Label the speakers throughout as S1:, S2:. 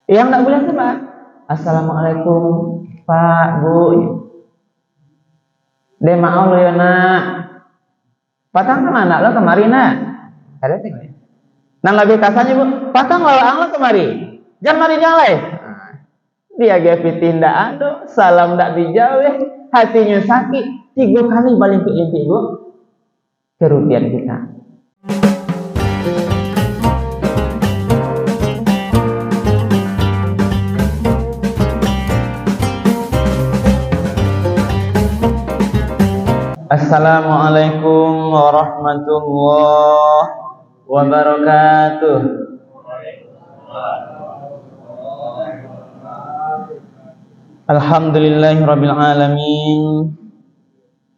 S1: Yang tidak boleh itu Pak, Assalamualaikum Pak, Bu. De maaf lo ya nak. Patang kemana lo kemari nak? Ada tinggal. Nang lebih kasarnya Bu, patang lo kemari. Jangan mari nyalai. Dia gepi tindak ado, salam dak dijauh, hatinya sakit. 3 kali balik limpik Bu. Kerugian kita. Assalamualaikum warahmatullahi wabarakatuh. Alhamdulillahirabbil alamin.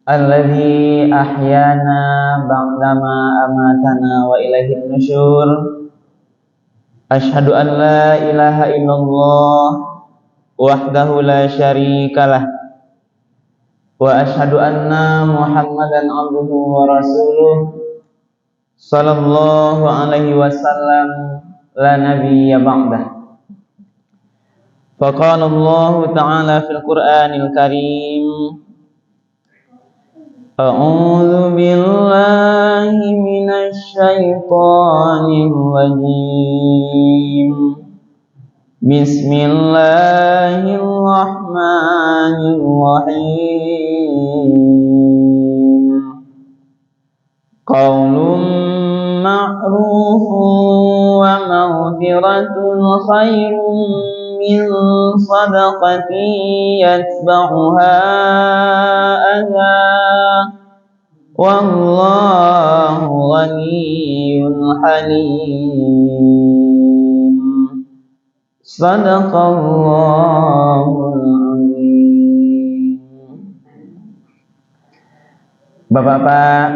S1: Alladzi ahyana ba'dama amatana wa ilaihin nusyur. Asyhadu an la ilaha illallah wahdahu la syarikalah wa asyhadu anna Muhammadan abduhu wa rasuluh sallallahu alaihi wasallam la nabiyya ba'dah. Faqala Allah ta'ala fil Qur'anil Karim, A'udzu billahi minasy syaithanir rajim. Bismillahirrahmanirrahim. Qaulun ma'rufun wa maghfiratun khairum min sadaqatin yatba'uha adha. Wallahu ghaniyyun halim. Sadaqallahul azim. Bapak-bapak,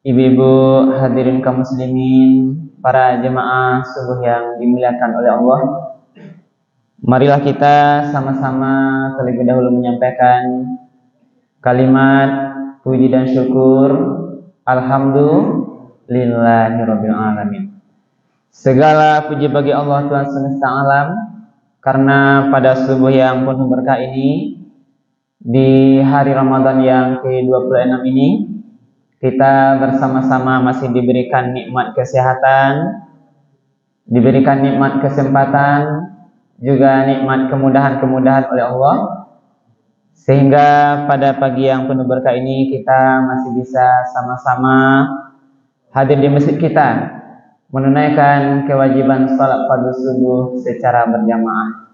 S1: ibu-ibu, hadirin kaum muslimin, para jemaah subuh yang dimuliakan oleh Allah, marilah kita sama-sama terlebih dahulu menyampaikan kalimat puji dan syukur alhamdulillahirabbil alamin. Segala puji bagi Allah Tuhan semesta alam, karena pada subuh yang penuh berkah ini, di hari Ramadan yang ke-26 ini, kita bersama-sama masih diberikan nikmat kesehatan, diberikan nikmat kesempatan, juga nikmat kemudahan-kemudahan oleh Allah, sehingga pada pagi yang penuh berkah ini kita masih bisa sama-sama hadir di masjid kita, menunaikan kewajiban salat fardu subuh secara berjamaah.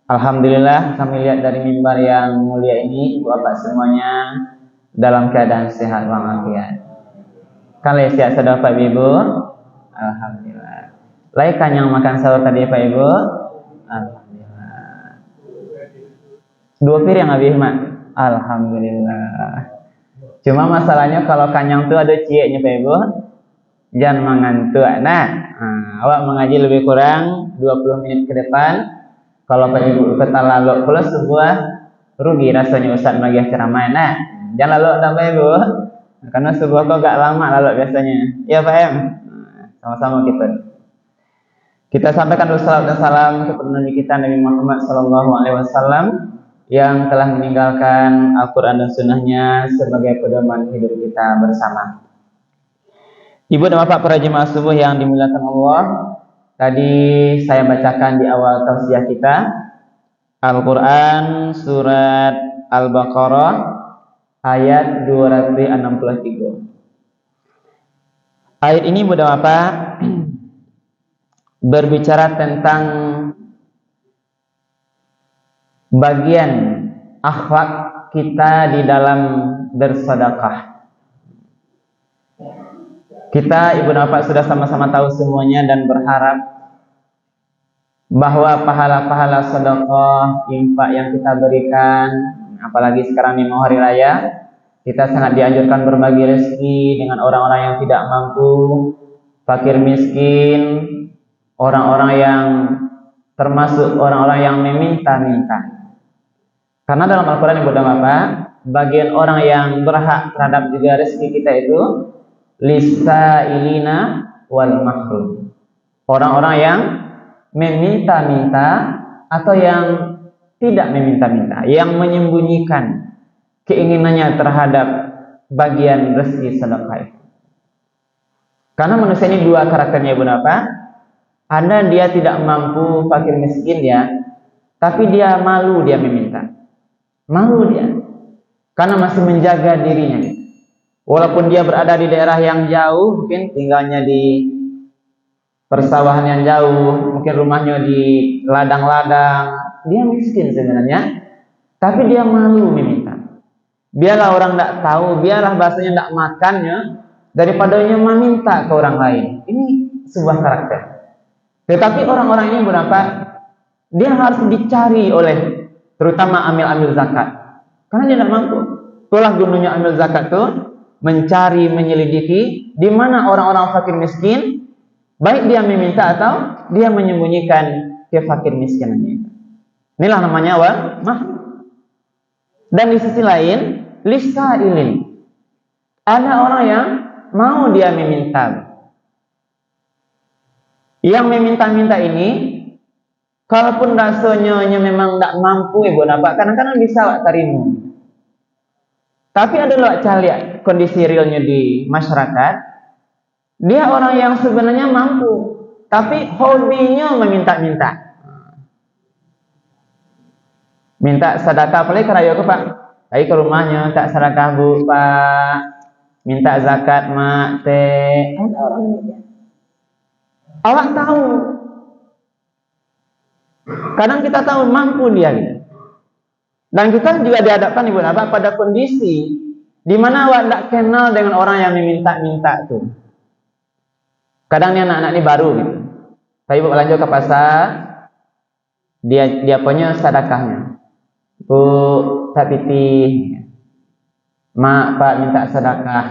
S1: Alhamdulillah, kami lihat dari mimbar yang mulia ini, Bapak semuanya dalam keadaan sehat walafiat. Kalian siap sudah Pak Ibu? Alhamdulillah. Laikan yang makan sahur tadi Pak Ibu? Alhamdulillah. 2 piring habis Mak? Alhamdulillah. Cuma masalahnya kalau kanyang tuh ada cieknya Pak Ibu, jangan mengantuk. Awak mengaji lebih kurang 20 menit ke depan. Kalau Pak Ibu ketalak plus sebuah rugi rasanya Ustaz bagi ceramah. Jangan lalu Pak Ibu, karena sebuah kok gak lama lalu biasanya. Ya Pak Em, sama-sama kita sampaikan dulu salam dan salam kepada Nabi kita Nabi Muhammad SAW yang telah meninggalkan Al-Quran dan Sunnahnya sebagai pedoman hidup kita bersama. Ibu dan Bapak para jemaah subuh yang dimuliakan Allah, tadi saya bacakan di awal tausiah kita Al-Quran surat Al-Baqarah ayat 263. Ayat ini Ibu dan Bapak berbicara tentang bagian akhlak kita di dalam bersedekah. Kita Ibu dan Bapak sudah sama-sama tahu semuanya dan berharap bahwa pahala-pahala sedekah, infak yang kita berikan, apalagi sekarang di mau hari raya, kita sangat dianjurkan berbagi rezeki dengan orang-orang yang tidak mampu, fakir miskin, orang-orang yang termasuk orang-orang yang meminta-minta. Karena dalam Al-Quran Ibu dan Bapak, bagian orang yang berhak terhadap juga rezeki kita itu lisailina wal mahrum. Orang-orang yang meminta-minta atau yang tidak meminta-minta, yang menyembunyikan keinginannya terhadap bagian rezeki sedekah itu. Karena manusia ini dua karakternya Ibu Napa. Ada dia tidak mampu, fakir miskin ya, tapi dia malu, dia meminta. Malu dia. Karena masih menjaga dirinya. Walaupun dia berada di daerah yang jauh, mungkin tinggalnya di persawahan yang jauh, mungkin rumahnya di ladang-ladang, dia miskin sebenarnya, tapi dia malu meminta. Biarlah orang tidak tahu, biarlah bahasanya tidak makannya, daripada dia meminta ke orang lain. Ini sebuah karakter. Tetapi orang-orang ini berapa? Dia harus dicari oleh, terutama amil-amil zakat, karena dia tidak mampu. Itulah gunanya amil zakat itu, mencari, menyelidiki di mana orang-orang fakir miskin, baik dia meminta atau dia menyembunyikan kefakir miskinannya. Inilah namanya mahrum. Dan di sisi lain, lisailin, ada orang yang mau dia meminta. Yang meminta-minta ini, kalaupun rasanya memang tidak mampu Ibu Napa, kadang-kadang bisa Wak tarimu. Tapi ada loh lihat kondisi realnya di masyarakat, dia orang yang sebenarnya mampu, tapi hobinya meminta-minta. Minta sedekah, apalagi kerayo ke Pak, lagi ke rumahnya, tak sedekah Bu Pak, minta zakat mak teh. Ada orang demikian. Awak tahu, kadang kita tahu mampu dia gitu. Dan kita juga dihadapkan Ibu Napa pada kondisi di mana awak tidak kenal dengan orang yang meminta-minta tuh. Kadang ni anak-anak ini baru gitu. Tapi Ibu lanjut ke pasar, dia punya sedekahnya. Bu, tak pitih. Mak, Pak minta sedekah.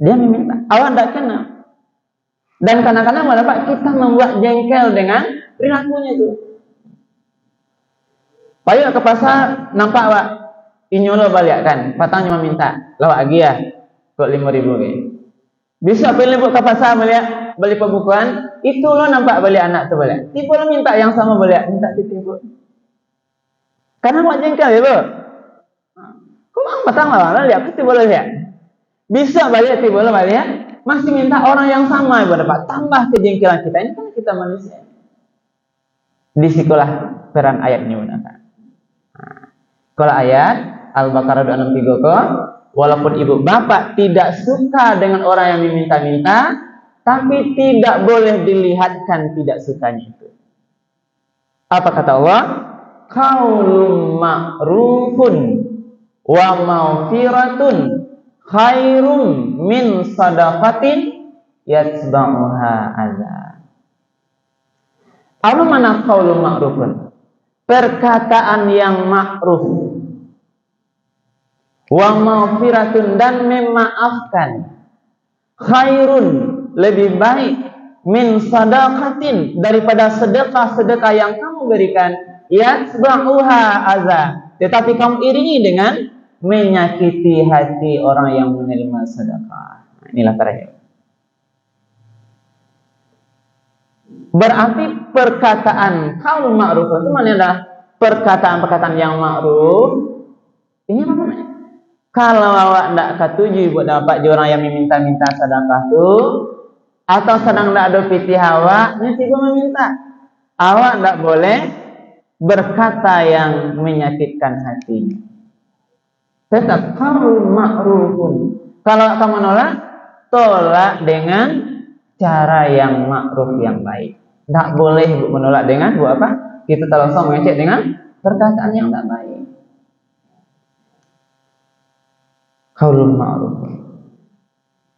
S1: Dia meminta. Awak tidak kenal. Dan kadang-kadang Pak, kita membuat jengkel dengan perilakunya itu. Payah ke pasar, nampak Pak, inyolo balik kan, patangnya meminta, lawak lagi ya, kok 5.000 ke. Bisa pilih ke pasar balik, beli pembukuan, itu lo nampak balik anak tu balik. Tiba lo minta yang sama balik, minta tiba. Karena buat jengkel ya Bu. Kok bang patang lawak, lihat tiba lo lihat. Bisa balik tiba lo balik. Masih minta orang yang sama Ibu dapat tambah kejengkelan kita. Ini kan kita manusia. Di sekolah peran ayatnya Ibu dapat. Kalau ayat Al-Baqarah 263, walaupun ibu bapak tidak suka dengan orang yang meminta-minta, tapi tidak boleh dilihatkan tidak sukanya itu. Apa kata Allah? Qaulun ma'rufun wa maufiratun khairum min sadaqatin yatsba'uha adza. Apa makna qaulun ma'rufun? Perkataan yang ma'ruf, wa maufiratun, dan memaafkan, khairun, lebih baik, min sadaqatin, daripada sedekah-sedekah yang kamu berikan, yatsba'uha adza, tetapi kamu iringi dengan menyakiti hati orang yang menerima sedekah. Inilah caranya. Berarti perkataan qaul ma'ruf itu mana perkataan-perkataan yang ma'ruf. Ini apa namanya? Kalau awak tidak ketujuh buat dapat orang yang meminta-minta sedekah itu, atau sedang tidak ada pitih awak, tiba meminta, awak tidak boleh berkata yang menyakitkan hatinya. Tetap qaul ma'rufun. Kalau kamu nolak, tolak dengan cara yang ma'ruf, yang baik. Tidak boleh Ibu menolak dengan buat apa? Kita langsung mengecek dengan perkataan yang tidak baik. Qaulun ma'ruf.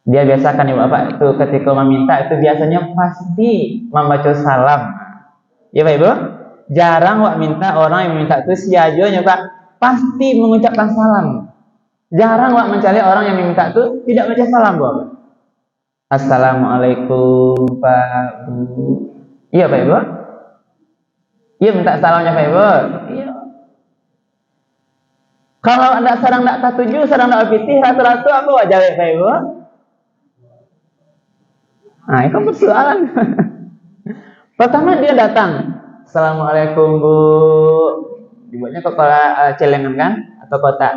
S1: Dia biasakan Ibu apa itu ketika meminta itu biasanya pasti membaca salam. Ya Pak Ibu? Jarang Wak minta orang yang meminta itu siajonya Pak pasti mengucapkan salam. Jarang Wak mencari orang yang meminta itu tidak baca salam Bu. Assalamualaikum Pak Bu. Iya Pak Ibu? Iya minta salamnya Pak Ibu? Iya. Kalau anda sedang tak ketujuh, sedang tak pitih, ratu-ratu apa wajah Pak Ibu? Nah itu persoalan. Pertama dia datang, Assalamualaikum Bu, dibuatnya kepala celengan kan atau kotak.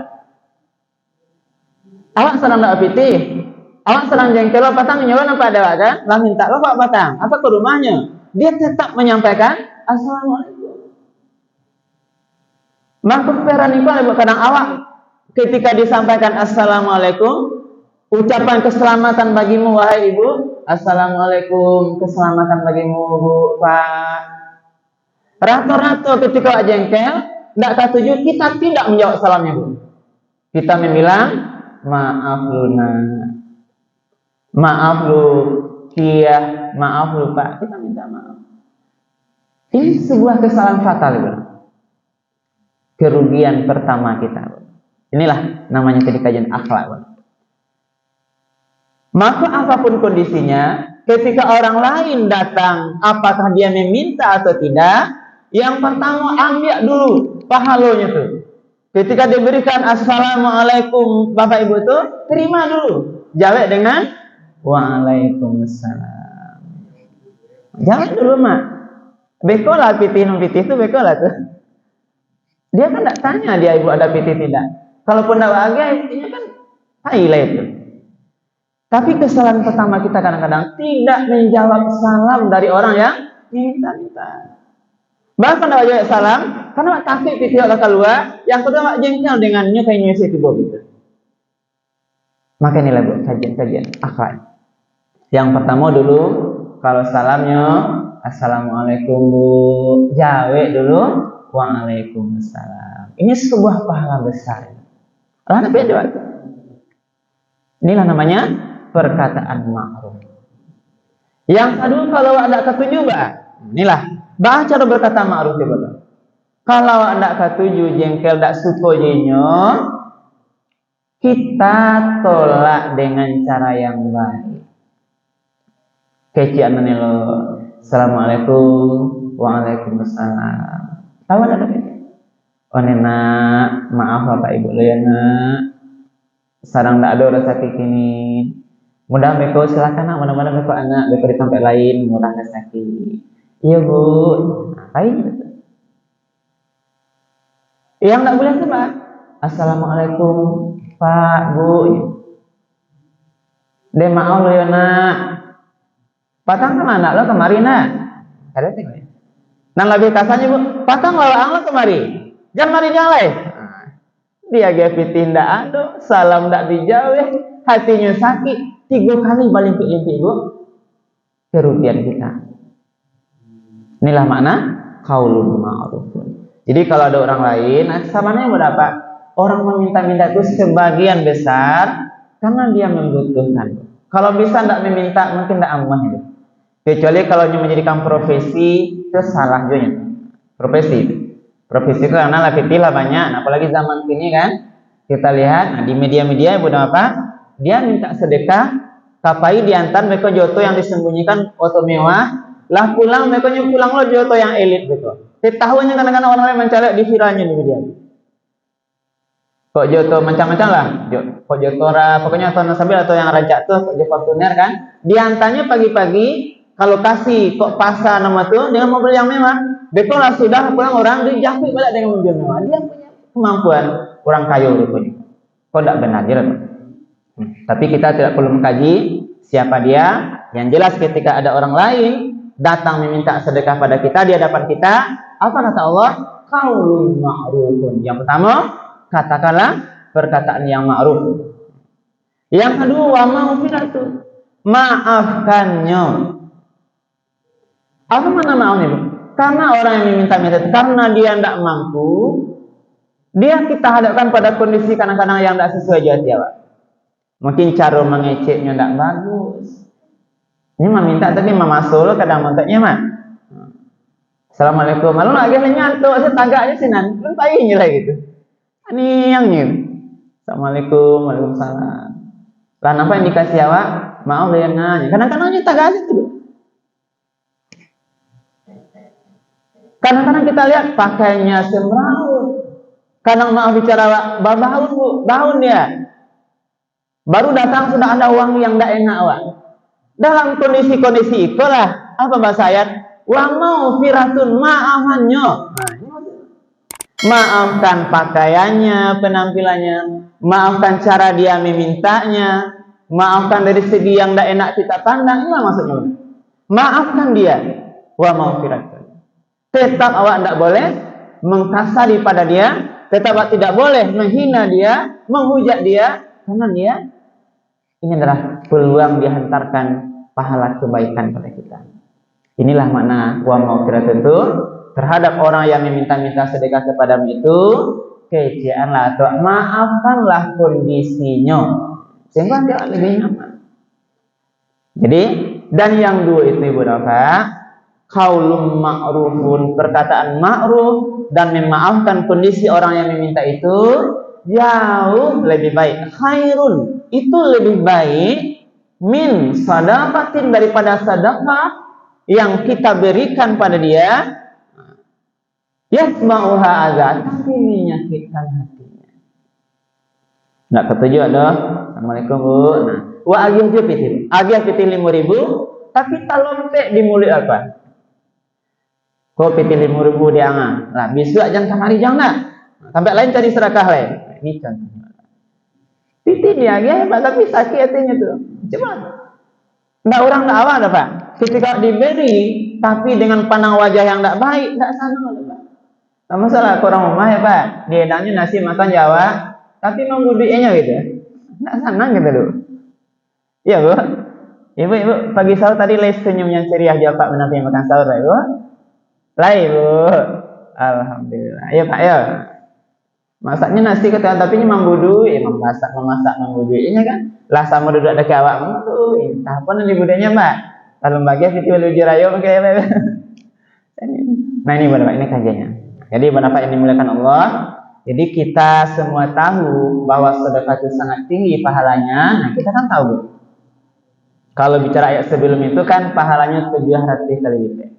S1: Awak serang dak piti, awak serang jengkel, patang nyawa apa ada kan? Lah minta lo pak patang, atau ke rumahnya, dia tetap menyampaikan Assalamualaikum. Maka peran itu ada kadang awak ketika disampaikan Assalamualaikum, ucapan keselamatan bagimu wahai ibu, Assalamualaikum, keselamatan bagimu Bu, Pak. Rato-rato ketika jengkel, tidak ketujuh, kita tidak menjawab salamnya Bu. Kita membilang, maaf Luna, maaf Lu, Kia, maaf Lu Pak, kita minta maaf. Ini sebuah kesalahan fatal Bu. Kerugian pertama kita. Inilah namanya kajian akhlak Bu. Maka apapun kondisinya, ketika orang lain datang, apakah dia meminta atau tidak, yang pertama ambil dulu pahalanya tuh. Ketika diberikan Assalamualaikum Bapak Ibu tuh, terima dulu. Jawab dengan Waalaikumsalam. Jawab dulu mak. Bekolah pitih itu bekolah tuh. Dia kan tidak tanya dia ibu ada pitih tidak. Kalaupun tidak bahagia, intinya kan highlight itu. Tapi kesalahan pertama kita kadang-kadang tidak menjawab salam dari orang yang minta-minta. Bahkan tidak jawab salam, karena takut pitih orang keluar. Yang kedua jengkel dengannya kayak nyusi tiba gitu. Maka inilah Bu, kajian akhlak. Yang pertama dulu, kalau salamnya Assalamualaikum Bu, jawab dulu Waalaikumsalam. Ini sebuah pahala besar. Lalu apa jawab? Inilah namanya perkataan ma'ruf. Yang kedua, kalau ada ketujuh inilah cara berkata ma'ruf ya betul. Kalau ada ketujuh jengkel dak suka jenyo, kita tolak dengan cara yang baik. Kecian menelo, Assalamualaikum, Waalaikumsalam. Tahu ada itu? Oh nena, maaf Bapak Ibu lo ya nak. Sarang tak ada rasa kini. Mudah mereka silakan nak, mana-mana mereka anak, mereka di tempat lain murah rezeki. Iya Bu, ngapain gitu? Yang tak boleh apa? Assalamualaikum Pak Bu. Dia maaf lo ya nak. Patang kemana lo kemarin nak? Ada tengok ya. Nang lebih kasarnya Bu, patang lawan lo kemari. Jangan mari nyalai. Dia gak tindak ada, salam tak dijawab, hatinya sakit, 3 kali balik ke Bu. Kerugian kita. Inilah makna qaulun ma'ruf. Jadi kalau ada orang lain, samanya berapa? Orang meminta-minta itu sebagian besar karena dia membutuhkan. Kalau bisa tidak meminta, mungkin tidak aman itu. Kecuali kalau menjadikan profesi, itu salah juga. Profesi itu karena lah banyak, apalagi zaman ini kan kita lihat di media-media udah apa? Dia minta sedekah, kapai diantar mereka joto yang disembunyikan oto mewah, lah pulang mereka pulang lo joto yang elit gitu. Ketahuannya kadang-kadang orang lain mencari di viralnya di media. Kok joto macam-macam lah, kok jotora, pokoknya atau nasabil atau yang raja tuh, kok Fortuner kan, diantarnya pagi-pagi. Kalau kasih kok pasar nama tuh dengan mobil yang mewah, betul sudah pulang orang dijahit balik dengan mobil mewah. Dia punya kemampuan orang kaya rupanya. Kok tidak benar dia? Tapi kita tidak perlu mengkaji siapa dia. Yang jelas ketika ada orang lain datang meminta sedekah pada kita di hadapan kita, apa kata Allah? Qaulun ma'rufun. Yang pertama, katakanlah perkataan yang ma'ruf. Yang kedua, ma'firatu. Maafkannya. Apa mana maafnya Bu? Karena orang yang meminta-minta karena dia tidak mampu, dia kita hadapkan pada kondisi kadang-kadang yang tidak sesuai dia Pak. Mungkin cara mengeceknya tidak bagus. Ini meminta tapi memasuk kadang mentaknya mah. Assalamualaikum. Malu lagi nyantuk setagaknya sinan. Kan payahnya lah gitu. Ini yang ni. Assalamualaikum, waalaikumsalam. Lah apa yang dikasih awak? Maaf ya nanya. Kadang-kadang kita tagak itu. Kadang-kadang kita lihat pakainya semrawut. Kadang maaf bicara bahaun Bu, bahaun dia. Baru datang sudah ada uang yang tidak enak Wak. Dalam kondisi itulah apa bahasa ayat? Wa maufiratun, maafannya. Nah, maafkan pakaiannya, penampilannya, maafkan cara dia memintanya, maafkan dari segi yang tidak enak kita pandang. Inilah maksudnya. Maafkan dia. Wa maufiratun. Tetap awak tidak boleh mengkasari pada dia, tetap awak tidak boleh menghina dia, menghujat dia, karena dia ini adalah peluang dihantarkan pahala kebaikan pada kita. Inilah makna wa maufiratun itu terhadap orang yang meminta-minta sedekah kepadamu itu, keceanlah atau maafkanlah kondisinya sehingga dia lebih nyaman. Jadi, dan yang dua itu Ibu Bapak, qaulun ma'rufun, perkataan ma'ruf dan memaafkan kondisi orang yang meminta itu jauh lebih baik. Khairun, itu lebih baik min sadaqatin, daripada sedekah yang kita berikan pada dia yasma'uha azan, tapi menyakitkan hatinya. Nggak ketujuh ada. Assalamualaikum Bu. Nah, wa agih pitil 5.000, tapi talontek di mulut apa? Kok pitil 5.000 dia ngah. Lah besok jangan kamari jangan. Sampai lain cari serakah lain. Ini contohnya. Pitil dia hebat tapi sakit hatinya tuh. Coba. Nggak orang tak awal ada Pak. Ketika diberi tapi dengan pandang wajah yang tidak baik, tidak sana ada Pak. Nah, masalah orang rumah ya Pak, dia edangnya nasi makan Jawa, tapi membudinya gitu. Nggak senang gitu loh. Iya Bu. Ibu pagi sahur tadi les senyumnya ceria aja Pak menampingi makan sahur Pak Ibu. Lah Ibu. Alhamdulillah. Ayo Pak ya. Masaknya nasi kata tapi membudui, memasak membuduinya kan. Lah sama duduk dekat awak tuh. Entah apa nanti budenya Pak. Kalau bagian video lucu rayo kayak. Nah ini Bapak, ini kajiannya. Jadi Bapak yang dimuliakan Allah, jadi kita semua tahu bahwa sedekah itu sangat tinggi pahalanya. Nah kita kan tahu. Kalau bicara ayat sebelum itu kan pahalanya 700 kali lipat.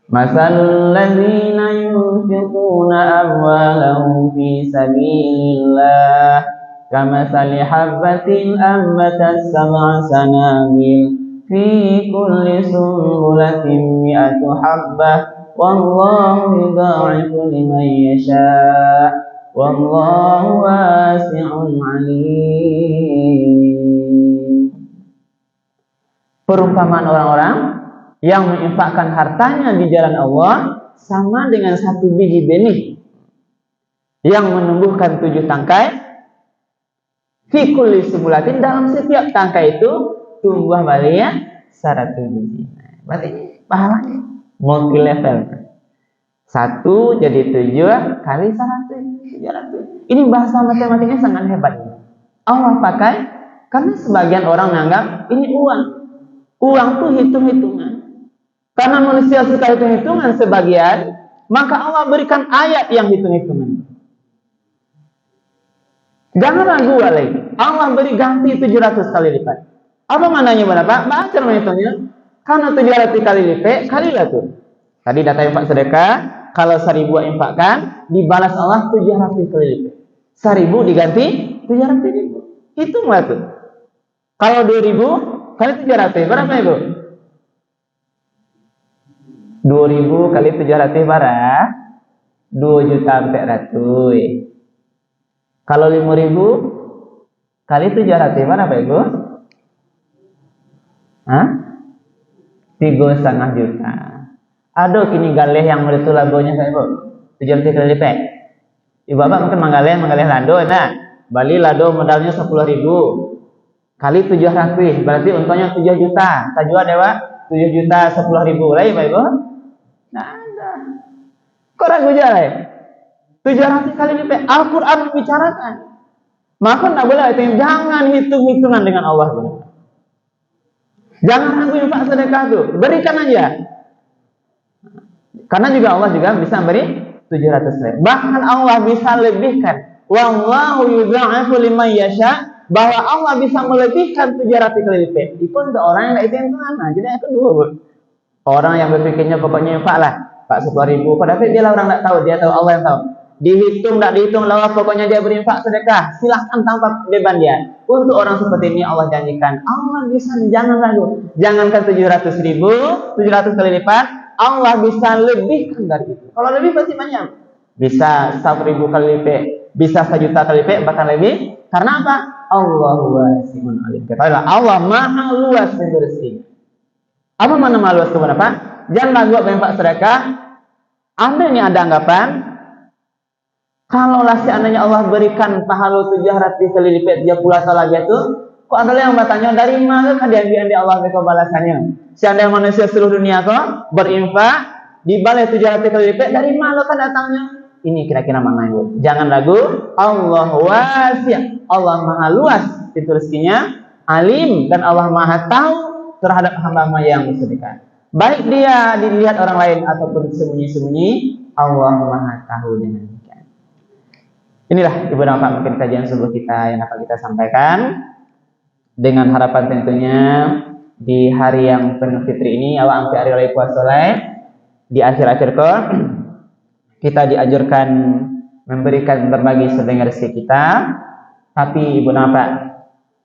S1: Masalul ladzina yunfiquna amwalahum fi sabilillah kamathali habbatin ambatat sab'a sanabil fi kulli sunbulatin mi'atu habbah wallahu yudha'ifu liman yasha' wallahu wasi'un 'alim. Perumpamaan orang-orang yang menginfakkan hartanya di jalan Allah sama dengan satu biji benih yang menumbuhkan 7 tangkai. Fi kulli sunbulatin, dalam setiap tangkai itu tumbuh balia 100 biji. Berarti pahalanya multi level. 1 jadi 7 kali 100, 700. Ini bahasa matematikanya sangat hebat. Allah pakai karena sebagian orang menganggap ini uang. Uang tuh hitung-hitungan. Karena manusia suka hitung-hitungan sebagian, maka Allah berikan ayat yang hitung-hitungan. Jangan ragu lagi. Allah beri ganti 700 kali lipat. Apa maknanya Bapak? Baca menghitungnya. Karena 700 kali lipat, kalilah tuh. Tadi data infak sedekah, kalau 1.000 infakkan, dibalas Allah 700 kali lipat. 1.000 diganti 700.000. Hitung lah tuh. Kalau 2.000 kali 700, berapa Ibu? 2.000 kali 700 berapa? 2.400.000. Kalau 5.000 kali 700 berapa Ibu? Hah? 3,5 juta. Aduh kini galeh yang meletu lagonya saya Ibu. 700 kali lipat. Ibu Bapak mungkin menggaleh lado. Nah, Bali lado modalnya 10.000 kali 700, berarti untungnya 7 juta. Kita jual dewa 7 juta 10.000 lah Ibu Ibu. Nah, ada. Kok ragu jalan? 700 kali lipat. Al-Quran membicarakan. Maka tidak boleh itu. Jangan hitung-hitungan dengan Allah. Jangan ragu infak sedekah itu. Berikan aja. Karena juga Allah juga bisa beri 700 kali. Bahkan Allah bisa lebihkan. Wallahu yudha'ifu liman yasha'. Bahwa Allah bisa melebihkan 700 kali lipat. Itu untuk orang yang tidak hitung-hitungan. Nah, jadi yang kedua, Bu. Orang yang berpikirnya pokoknya infak lah. Pak 10.000. Padahal dia lah orang tidak tahu. Dia tahu, Allah yang tahu. Dihitung, tidak dihitung, Allah pokoknya dia berinfak sedekah. Silahkan tanpa beban dia. Untuk orang seperti ini Allah janjikan. Allah bisa, jangan ragu. Jangankan 700.000, 700 kali lipat. Allah bisa lebihkan dari itu. Kalau lebih pasti banyak. Bisa 1.000 kali lipat, bisa 1.000.000 kali lipat, bahkan lebih. Karena apa? Allah wasi'un alim. Katakanlah Allah maha luas pintu rezekinya. Apa mana maha luas kepada Pak? Jangan ragu berinfak sedekah. Anda ini ada anggapan, kalaulah seandainya Allah berikan pahala 700 kali lipat 30 tahun lagi itu, kok ada yang bertanya dari mana kan diambil Allah mereka balasannya? Seandainya manusia seluruh dunia kok berinfak dibalas 700 kali lipat, dari mana kan datangnya? Ini kira-kira maknanya. Jangan ragu, Allah wasi', Allah maha luas pintu rezekinya, alim, dan Allah maha tahu terhadap hamba-hamba yang bersedekah. Baik dia dilihat orang lain ataupun sembunyi-sembunyi, Allah maha tahu dengan demikian. Inilah Ibu dan Bapak mungkin kajian subuh kita yang dapat kita sampaikan, dengan harapan tentunya di hari yang penuh fitri ini, awak ampi hari raya puasa di akhir-akhir kok kita dianjurkan memberikan berbagi sedengar rezeki kita. Tapi Ibu dan Bapak,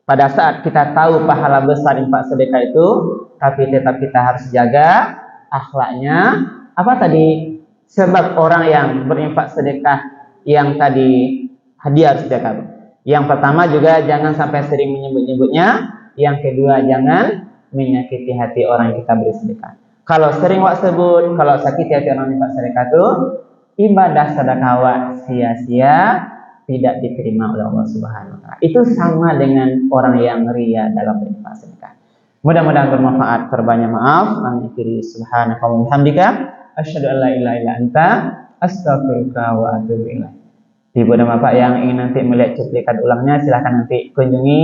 S1: pada saat kita tahu pahala besar infak sedekah itu, tapi tetap kita harus jaga akhlaknya. Apa tadi? Sebab orang yang berinfak sedekah yang tadi hadiah harus jaga. Yang pertama juga jangan sampai sering menyebut-nyebutnya. Yang kedua jangan menyakiti hati orang yang kita beri sedekah. Kalau sering wak sebut, kalau sakiti hati orang infak sedekah itu, ibadah sedekah wak sia-sia, tidak diterima oleh Allah Subhanahu wa taala. Itu sama dengan orang yang ria dalam berinfak sedekah. Mudah-mudahan bermanfaat. Perbanyak maaf. Amin. Subhanaka wa bihamdika asyhadu an la ilaha illa anta astaghfiruka wa atubu ilaik. Ibu dan Bapak yang ingin nanti melihat cuplikan ulangnya, silahkan nanti kunjungi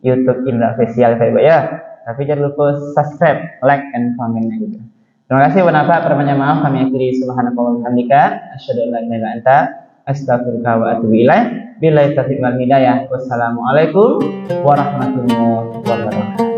S1: YouTube Indra Official ya. Tapi jangan lupa subscribe, like, and comment gitu. Terima kasih Ibu dan Bapak. Perbanyak maaf. Kami akhiri subhanaka wa bihamdika asyhadu an la ilaha illa anta astaghfiruka wa atubu ilaik. Billahi taufiq wal hidayah. Wassalamualaikum warahmatullahi wabarakatuh.